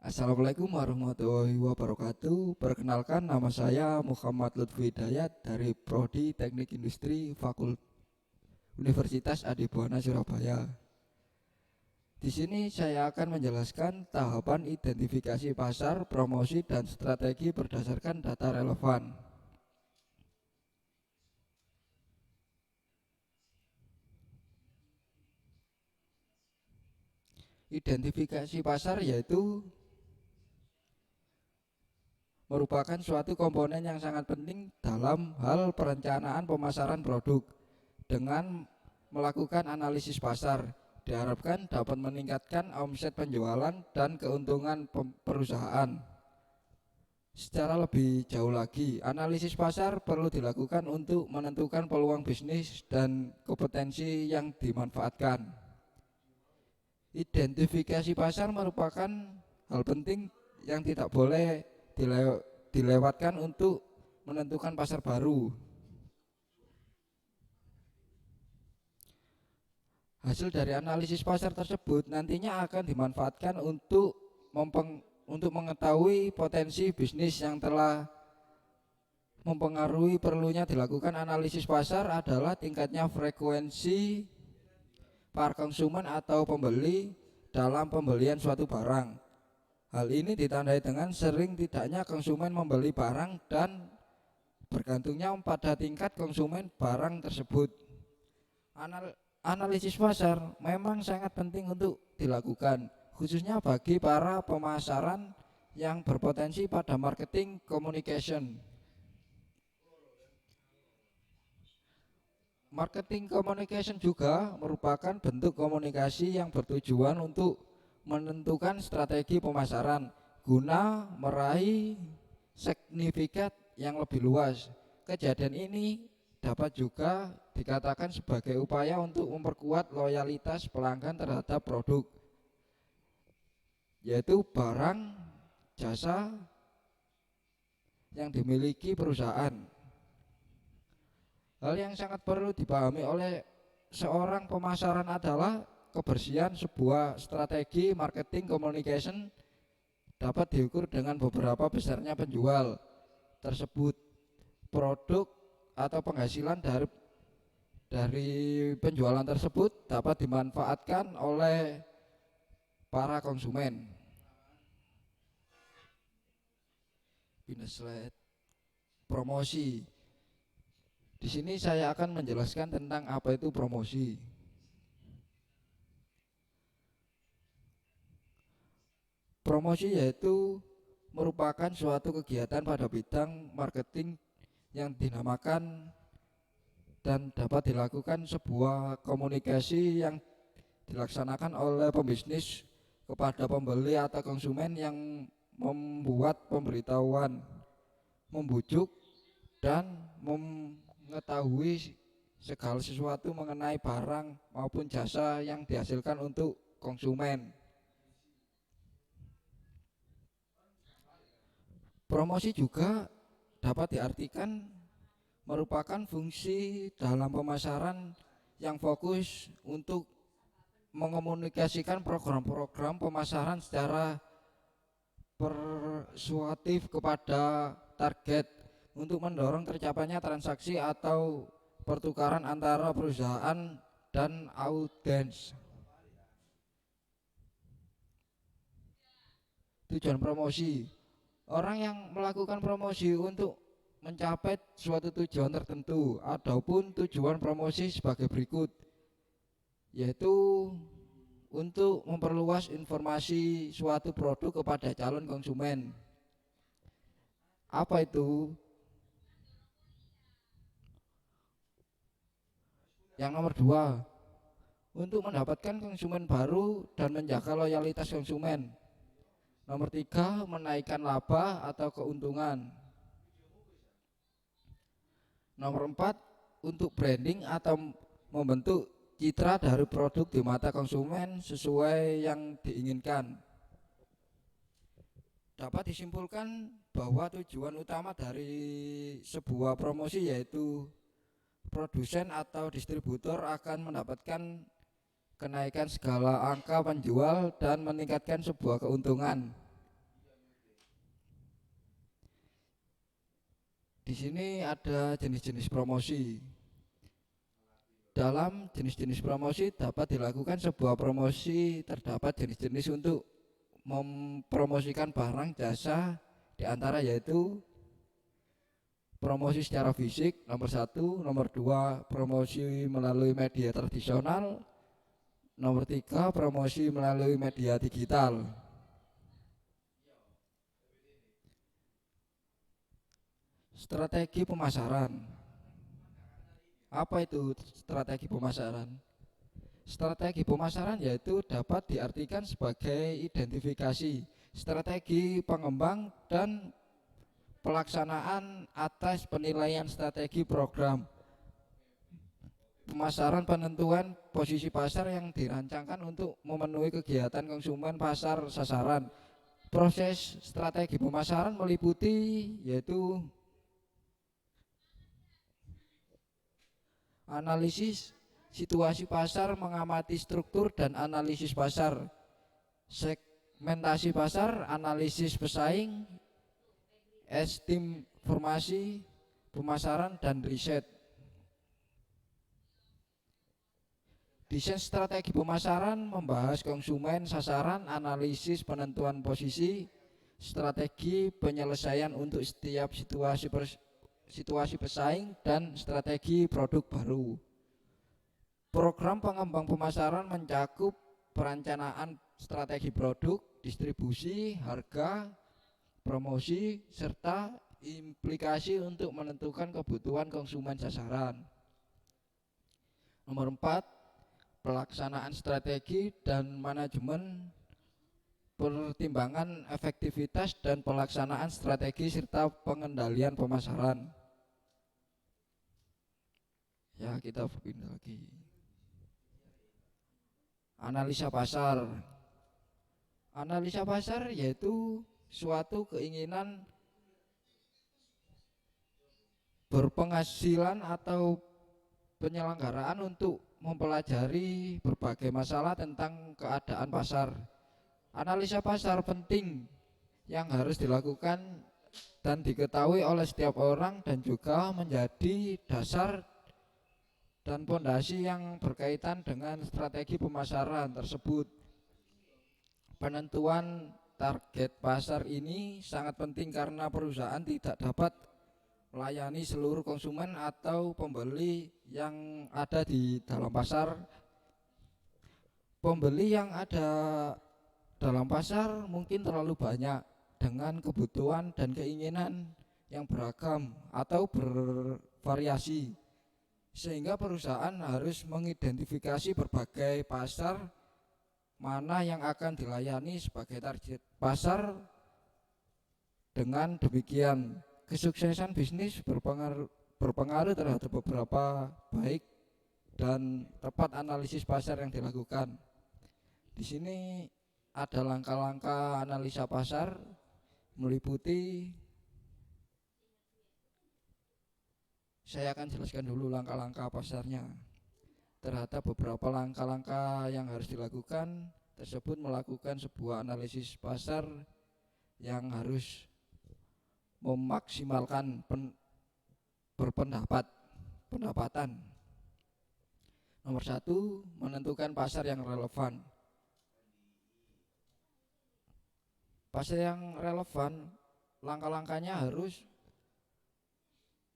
Assalamualaikum warahmatullahi wabarakatuh. Perkenalkan, nama saya Muhammad Lutfi Hidayat dari Prodi Teknik Industri Fakultas Universitas Adibuana Surabaya. Di sini saya akan menjelaskan tahapan identifikasi pasar, promosi, dan strategi berdasarkan data relevan. Identifikasi pasar yaitu merupakan suatu komponen yang sangat penting dalam hal perencanaan pemasaran produk. Dengan melakukan analisis pasar, diharapkan dapat meningkatkan omset penjualan dan keuntungan perusahaan. Secara lebih jauh lagi, analisis pasar perlu dilakukan untuk menentukan peluang bisnis dan kompetensi yang dimanfaatkan. Identifikasi pasar merupakan hal penting yang tidak boleh dilewatkan untuk menentukan pasar baru. Hasil dari analisis pasar tersebut nantinya akan dimanfaatkan untuk mengetahui potensi bisnis. Yang telah mempengaruhi perlunya dilakukan analisis pasar adalah tingkatnya frekuensi para konsumen atau pembeli dalam pembelian suatu barang. Hal ini ditandai dengan sering tidaknya konsumen membeli barang dan bergantungnya pada tingkat konsumen barang tersebut. Analisis pasar memang sangat penting untuk dilakukan, khususnya bagi para pemasaran yang berpotensi pada marketing communication. Marketing communication juga merupakan bentuk komunikasi yang bertujuan untuk menentukan strategi pemasaran guna meraih signifikat yang lebih luas. Kejadian ini dapat juga dikatakan sebagai upaya untuk memperkuat loyalitas pelanggan terhadap produk, yaitu barang, jasa yang dimiliki perusahaan. Hal yang sangat perlu dipahami oleh seorang pemasaran adalah kebersihan sebuah strategi marketing communication dapat diukur dengan beberapa besarnya penjual tersebut, produk atau penghasilan dari penjualan tersebut dapat dimanfaatkan oleh para konsumen. Promosi. Di sini saya akan menjelaskan tentang apa itu promosi. Promosi yaitu merupakan suatu kegiatan pada bidang marketing yang dinamakan dan dapat dilakukan sebuah komunikasi yang dilaksanakan oleh pembisnis kepada pembeli atau konsumen yang membuat pemberitahuan, membujuk, dan mengetahui segala sesuatu mengenai barang maupun jasa yang dihasilkan untuk konsumen. Promosi juga dapat diartikan merupakan fungsi dalam pemasaran yang fokus untuk mengomunikasikan program-program pemasaran secara persuasif kepada target untuk mendorong tercapainya transaksi atau pertukaran antara perusahaan dan audiens. Tujuan promosi: orang yang melakukan promosi untuk mencapai suatu tujuan tertentu. Adapun tujuan promosi sebagai berikut, yaitu untuk memperluas informasi suatu produk kepada calon konsumen. Apa itu? Yang nomor 2, untuk mendapatkan konsumen baru dan menjaga loyalitas konsumen. Nomor 3, menaikkan laba atau keuntungan. Nomor 4, untuk branding atau membentuk citra dari produk di mata konsumen sesuai yang diinginkan. Dapat disimpulkan bahwa tujuan utama dari sebuah promosi yaitu produsen atau distributor akan mendapatkan kenaikan segala angka penjual dan meningkatkan sebuah keuntungan. Di sini ada jenis-jenis promosi. Dalam jenis-jenis promosi dapat dilakukan sebuah promosi, terdapat jenis-jenis untuk mempromosikan barang jasa, diantara yaitu promosi secara fisik nomor 1, nomor 2 promosi melalui media tradisional, nomor 3 promosi melalui media digital. Strategi pemasaran. Apa itu strategi pemasaran? Strategi pemasaran yaitu dapat diartikan sebagai identifikasi strategi pengembang dan pelaksanaan atas penilaian strategi program pemasaran, penentuan posisi pasar yang dirancangkan untuk memenuhi kegiatan konsumen pasar sasaran. Proses strategi pemasaran meliputi yaitu analisis situasi pasar, mengamati struktur dan analisis pasar, segmentasi pasar, analisis pesaing, estimasi pemasaran, dan riset. Desain strategi pemasaran membahas konsumen sasaran, analisis penentuan posisi, strategi penyelesaian untuk setiap situasi pesaing, dan strategi produk baru. Program pengembang pemasaran mencakup perencanaan strategi produk, distribusi, harga, promosi, serta implikasi untuk menentukan kebutuhan konsumen sasaran. Nomor 4, pelaksanaan strategi dan manajemen pertimbangan efektivitas dan pelaksanaan strategi serta pengendalian pemasaran. Ya, kita berpindah lagi. Analisa pasar. Analisa pasar yaitu suatu keinginan berpenghasilan atau penyelenggaraan untuk mempelajari berbagai masalah tentang keadaan pasar. Analisa pasar penting yang harus dilakukan dan diketahui oleh setiap orang dan juga menjadi dasar dan fondasi yang berkaitan dengan strategi pemasaran tersebut. Penentuan target pasar ini sangat penting karena perusahaan tidak dapat melayani seluruh konsumen atau pembeli yang ada di dalam pasar. Pembeli yang ada dalam pasar mungkin terlalu banyak dengan kebutuhan dan keinginan yang beragam atau bervariasi, sehingga perusahaan harus mengidentifikasi berbagai pasar mana yang akan dilayani sebagai target pasar. Dengan demikian, kesuksesan bisnis berpengaruh terhadap beberapa baik dan tepat analisis pasar yang dilakukan. Di sini ada langkah-langkah analisa pasar, meliputi, saya akan jelaskan dulu langkah-langkah pasarnya. Terhadap beberapa langkah-langkah yang harus dilakukan tersebut melakukan sebuah analisis pasar yang harus memaksimalkan pendapatan. Nomor 1, menentukan pasar yang relevan. Pasar yang relevan, langkah-langkahnya harus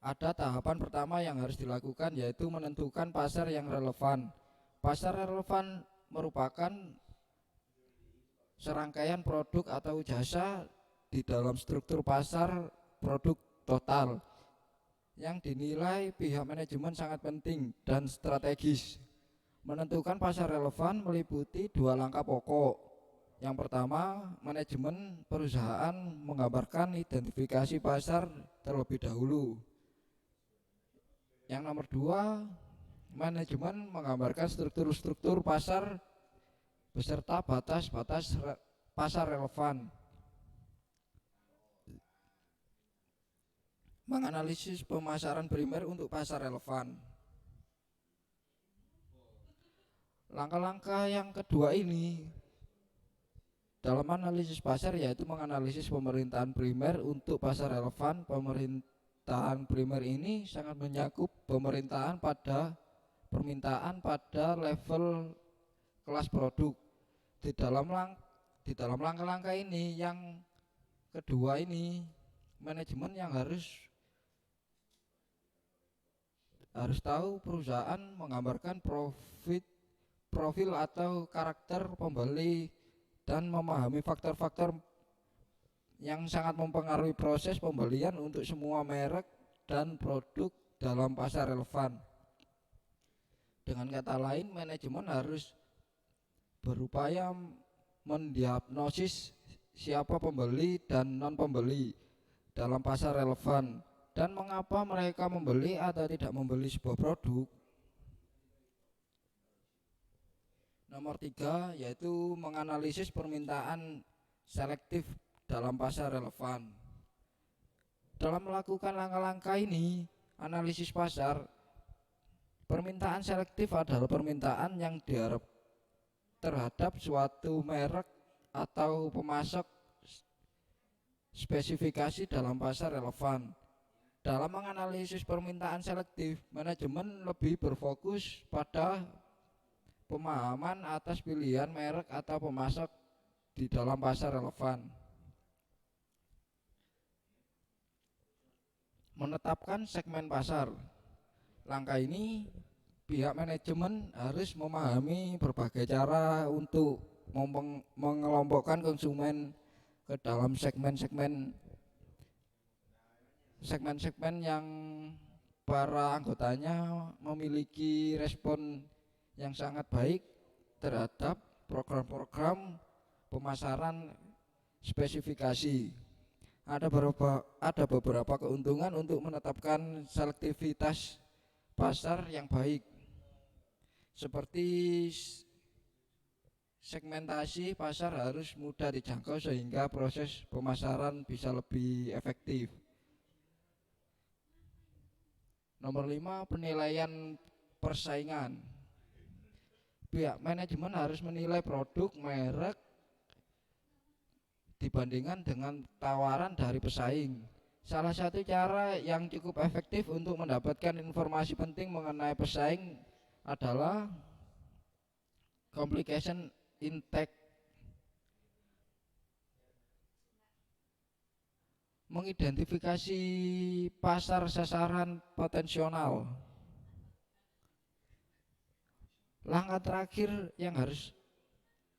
ada. Tahapan pertama yang harus dilakukan yaitu menentukan pasar yang relevan. Pasar relevan merupakan serangkaian produk atau jasa di dalam struktur pasar produk total yang dinilai pihak manajemen sangat penting dan strategis. Menentukan pasar relevan meliputi 2 langkah pokok. Yang pertama, manajemen perusahaan menggambarkan identifikasi pasar terlebih dahulu. Yang nomor 2, manajemen menggambarkan struktur-struktur pasar beserta batas-batas pasar relevan. Menganalisis pemasaran primer untuk pasar relevan. Langkah-langkah yang kedua ini dalam analisis pasar yaitu menganalisis pemerintahan primer untuk pasar relevan. pemerintahan primer ini sangat mencakup permintaan pada level kelas produk. Di dalam langkah-langkah ini yang kedua ini, manajemen yang harus tahu perusahaan menggambarkan profil atau karakter pembeli dan memahami faktor-faktor yang sangat mempengaruhi proses pembelian untuk semua merek dan produk dalam pasar relevan. Dengan kata lain, manajemen harus berupaya mendiagnosis siapa pembeli dan non pembeli dalam pasar relevan dan mengapa mereka membeli atau tidak membeli sebuah produk. Nomor 3 yaitu menganalisis permintaan selektif dalam pasar relevan. Dalam melakukan langkah-langkah ini, analisis pasar, permintaan selektif adalah permintaan yang diharap terhadap suatu merek atau pemasok spesifikasi dalam pasar relevan. Dalam menganalisis permintaan selektif, manajemen lebih berfokus pada pemahaman atas pilihan merek atau pemasok di dalam pasar relevan. Menetapkan segmen pasar. Langkah ini pihak manajemen harus memahami berbagai cara untuk mengelompokkan konsumen ke dalam segmen-segmen yang para anggotanya memiliki respon yang sangat baik terhadap program-program pemasaran spesifikasi. Ada beberapa keuntungan untuk menetapkan selektivitas pasar yang baik, seperti segmentasi pasar harus mudah dijangkau sehingga proses pemasaran bisa lebih efektif. Nomor 5, penilaian persaingan. Pihak manajemen harus menilai produk merek dibandingkan dengan tawaran dari pesaing. Salah satu cara yang cukup efektif untuk mendapatkan informasi penting mengenai pesaing adalah complication intake. Mengidentifikasi pasar sasaran potensial. Langkah terakhir yang harus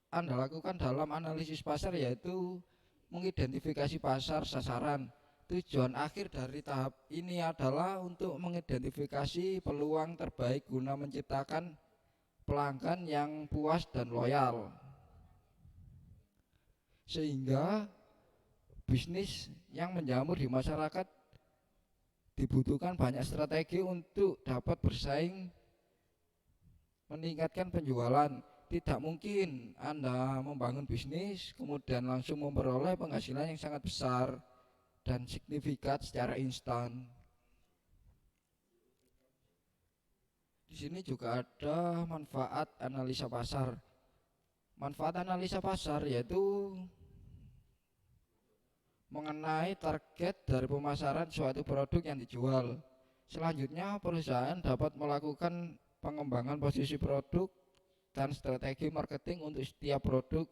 Anda lakukan dalam analisis pasar yaitu mengidentifikasi pasar sasaran. Tujuan akhir dari tahap ini adalah untuk mengidentifikasi peluang terbaik guna menciptakan pelanggan yang puas dan loyal, sehingga bisnis yang menjamur di masyarakat dibutuhkan banyak strategi untuk dapat bersaing meningkatkan penjualan. Tidak mungkin Anda membangun bisnis kemudian langsung memperoleh penghasilan yang sangat besar dan signifikan secara instan. Di sini juga ada manfaat analisa pasar. Manfaat analisa pasar yaitu mengenai target dari pemasaran suatu produk yang dijual. Selanjutnya, perusahaan dapat melakukan pengembangan posisi produk dan strategi marketing untuk setiap produk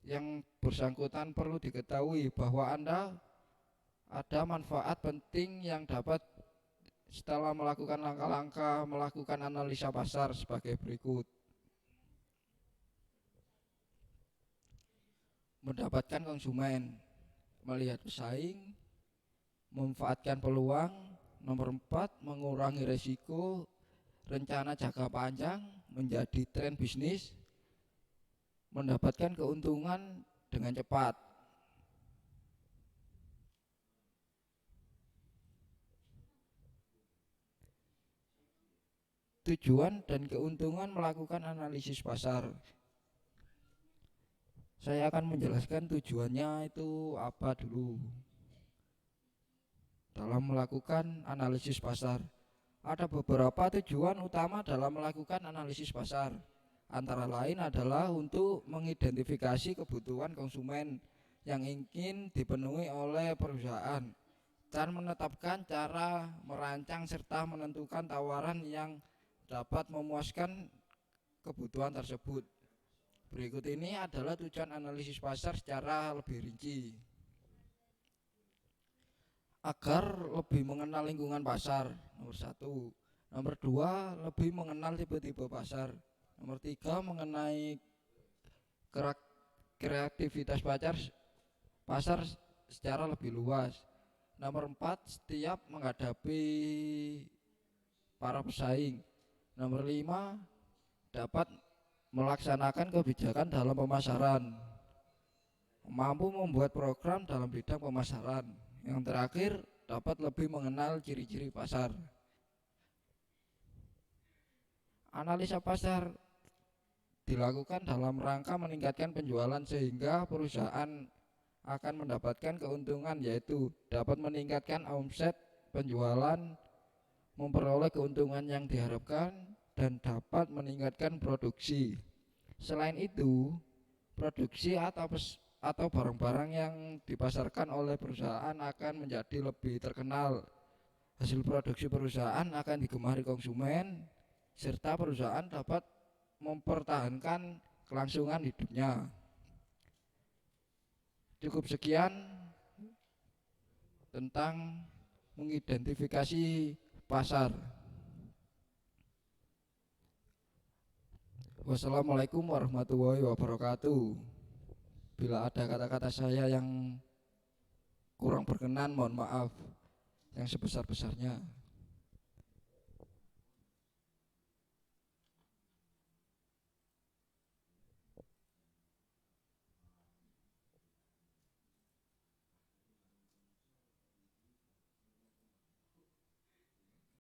yang bersangkutan. Perlu diketahui bahwa Anda ada manfaat penting yang dapat setelah melakukan langkah-langkah melakukan analisa pasar sebagai berikut. Mendapatkan konsumen, melihat pesaing, memanfaatkan peluang. Nomor 4, mengurangi risiko, rencana jangka panjang menjadi tren bisnis, mendapatkan keuntungan dengan cepat. Tujuan dan keuntungan melakukan analisis pasar. Saya akan menjelaskan tujuannya itu apa dulu. Dalam melakukan analisis pasar, ada beberapa tujuan utama dalam melakukan analisis pasar. Antara lain adalah untuk mengidentifikasi kebutuhan konsumen yang ingin dipenuhi oleh perusahaan Cara menetapkan, cara merancang serta menentukan tawaran yang dapat memuaskan kebutuhan tersebut. Berikut ini adalah tujuan analisis pasar secara lebih rinci. Agar lebih mengenal lingkungan pasar, nomor 1. Nomor 2, lebih mengenal tipe-tipe pasar. Nomor 3, mengenai kreativitas pasar secara lebih luas. Nomor 4, setiap menghadapi para pesaing. Nomor 5, dapat melaksanakan kebijakan dalam pemasaran, mampu membuat program dalam bidang pemasaran. Yang terakhir, dapat lebih mengenal ciri-ciri pasar. Analisa pasar dilakukan dalam rangka meningkatkan penjualan sehingga perusahaan akan mendapatkan keuntungan, yaitu dapat meningkatkan omset, penjualan, memperoleh keuntungan yang diharapkan, dan dapat meningkatkan produksi. Selain itu, produksi atau barang-barang yang dipasarkan oleh perusahaan akan menjadi lebih terkenal. Hasil produksi perusahaan akan digemari konsumen, serta perusahaan dapat mempertahankan kelangsungan hidupnya. Cukup sekian tentang mengidentifikasi pasar. Wassalamualaikum warahmatullahi wabarakatuh. Bila ada kata-kata saya yang kurang berkenan, mohon maaf yang sebesar-besarnya.